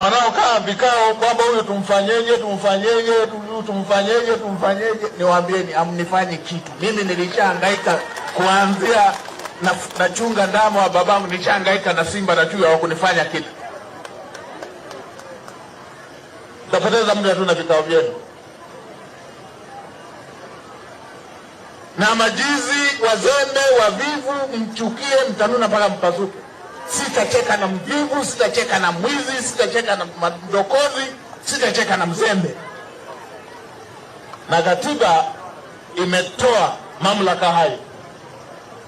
Wanaokaa vikao kwamba huyu tumfanyeje, niwaambieni amnifanyi kitu. Mimi nilishahangaika kuanzia nachunga ndama wa babangu, nilishahangaika na simba na chui, hawakunifanya kitu. Tapoteza muda tu na vikao vyenu. Na majizi, wazembe, wavivu, mchukie, mtanuna mpaka mpasuke. Sitacheka na mvivu, sitacheka na mwizi, sitacheka na mdokozi, sitacheka na mzembe. Na katiba imetoa mamlaka hayo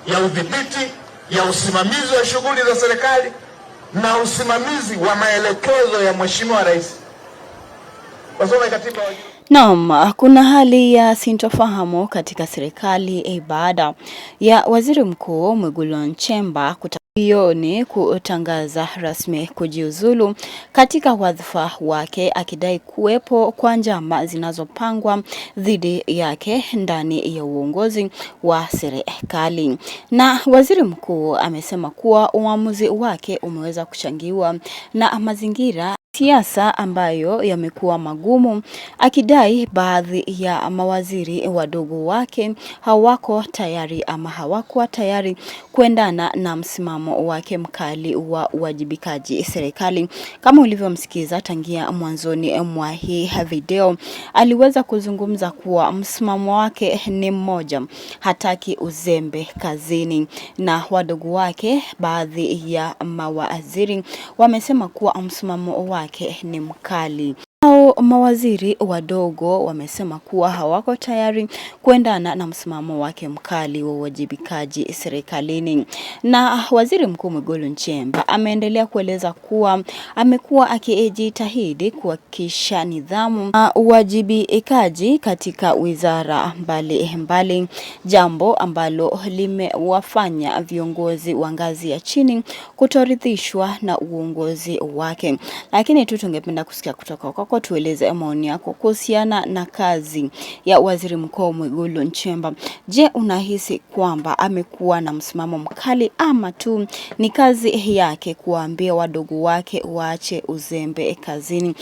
ya udhibiti, ya usimamizi wa shughuli za serikali na usimamizi wa maelekezo ya Mheshimiwa Rais. Wasome katiba wajua. Naam, kuna hali ya sintofahamu katika serikali baada ya Waziri Mkuu Mwigulu Nchemba kutangaza rasmi kujiuzulu katika wadhifa wake, akidai kuwepo kwa njama zinazopangwa dhidi yake ndani ya uongozi wa serikali. Na Waziri Mkuu amesema kuwa uamuzi wake umeweza kuchangiwa na mazingira siasa ambayo yamekuwa magumu, akidai baadhi ya mawaziri wadogo wake hawakuwa tayari kuendana na msimamo wake mkali wa uwajibikaji serikali. Kama ulivyomsikiza tangia mwanzoni mwa hii video, aliweza kuzungumza kuwa msimamo wake ni mmoja, hataki uzembe kazini, na wadogo wake baadhi ya mawaziri wamesema kuwa msimamo wake ni mkali. Mawaziri wadogo wamesema kuwa hawako tayari kuendana na msimamo wake mkali wa uwajibikaji serikalini. Na Waziri Mkuu Mwigulu Nchemba ameendelea kueleza kuwa amekuwa akijitahidi kuhakikisha nidhamu na uwajibikaji katika wizara mbalimbali, jambo ambalo limewafanya viongozi wa ngazi ya chini kutoridhishwa na uongozi wake. Lakini tungependa kusikia kutoka kwako, tueleze maoni yako kuhusiana na kazi ya Waziri Mkuu Mwigulu Nchemba. Je, unahisi kwamba amekuwa na msimamo mkali ama tu ni kazi yake kuambia wadogo wake waache uzembe kazini?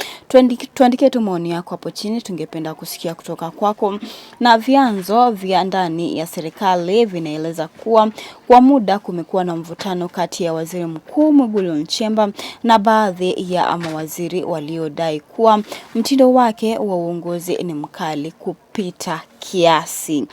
Tuandike tu maoni yako hapo chini, tungependa kusikia kutoka kwako. Na vyanzo vya ndani ya serikali vinaeleza kuwa kwa muda kumekuwa na mvutano kati ya Waziri Mkuu Mwigulu Nchemba na baadhi ya mawaziri waliodai kuwa mtindo wake wa uongozi ni mkali kupita kiasi.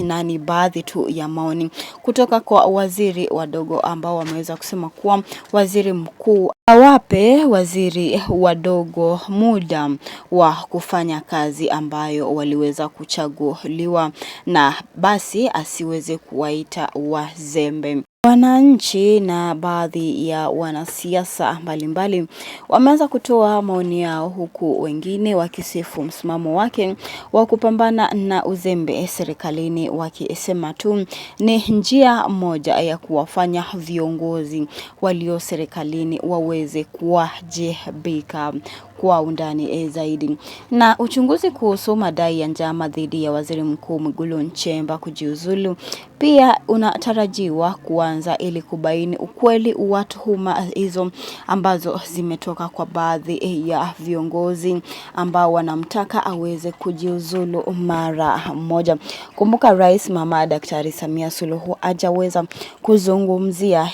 Na ni baadhi tu ya maoni kutoka kwa waziri wadogo ambao wameweza kusema kuwa Waziri Mkuu awape waziri wadogo muda wa kufanya kazi ambayo waliweza kuchaguliwa, na basi asiweze kuwaita wazembe. Wananchi na baadhi ya wanasiasa mbalimbali wameanza kutoa maoni yao, huku wengine wakisifu msimamo wake wa kupambana na uzembe serikalini, wakisema tu ni njia moja ya kuwafanya viongozi walio serikalini waweze kuwajibika kwa undani zaidi. Na uchunguzi kuhusu madai ya njama dhidi ya Waziri Mkuu Mwigulu Nchemba kujiuzulu pia unatarajiwa kuanza ili kubaini ukweli wa tuhuma hizo ambazo zimetoka kwa baadhi ya viongozi ambao wanamtaka aweze kujiuzulu mara moja. Kumbuka Rais Mama Daktari Samia Suluhu hajaweza kuzungumzia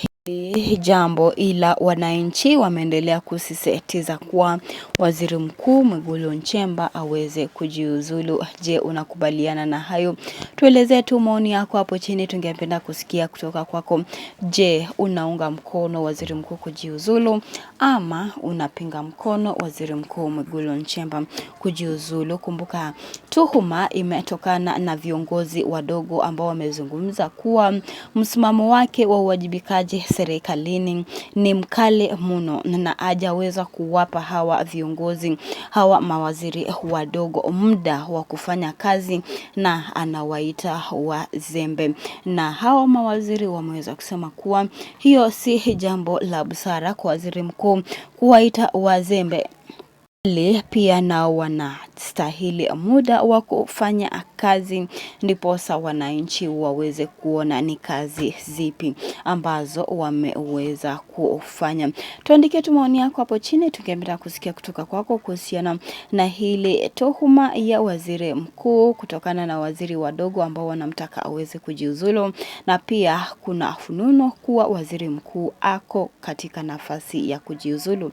jambo, ila wananchi wameendelea kusisitiza kuwa Waziri Mkuu Mwigulu Nchemba aweze kujiuzulu. Je, unakubaliana na hayo? Tuelezee tu maoni yako hapo chini, tungependa kusikia kutoka kwako. Je, unaunga mkono Waziri Mkuu kujiuzulu ama unapinga mkono Waziri Mkuu Mwigulu Nchemba kujiuzulu? Kumbuka tuhuma imetokana na viongozi wadogo ambao wamezungumza kuwa msimamo wake wa uwajibikaji serikalini ni mkali mno, na hajaweza kuwapa hawa mawaziri wadogo muda wa kufanya kazi na anawaita wazembe. Na hawa mawaziri wameweza kusema kuwa hiyo si jambo la busara kwa Waziri Mkuu kuwaita wazembe. Pia nao wana stahili muda wa kufanya kazi, ndiposa wananchi waweze kuona ni kazi zipi ambazo wameweza kufanya. Tuandikie tu maoni yako hapo chini, tungependa kusikia kutoka kwako kuhusiana na hili tuhuma ya waziri mkuu kutokana na waziri wadogo ambao wanamtaka aweze kujiuzulu, na pia kuna fununo kuwa waziri mkuu ako katika nafasi ya kujiuzulu.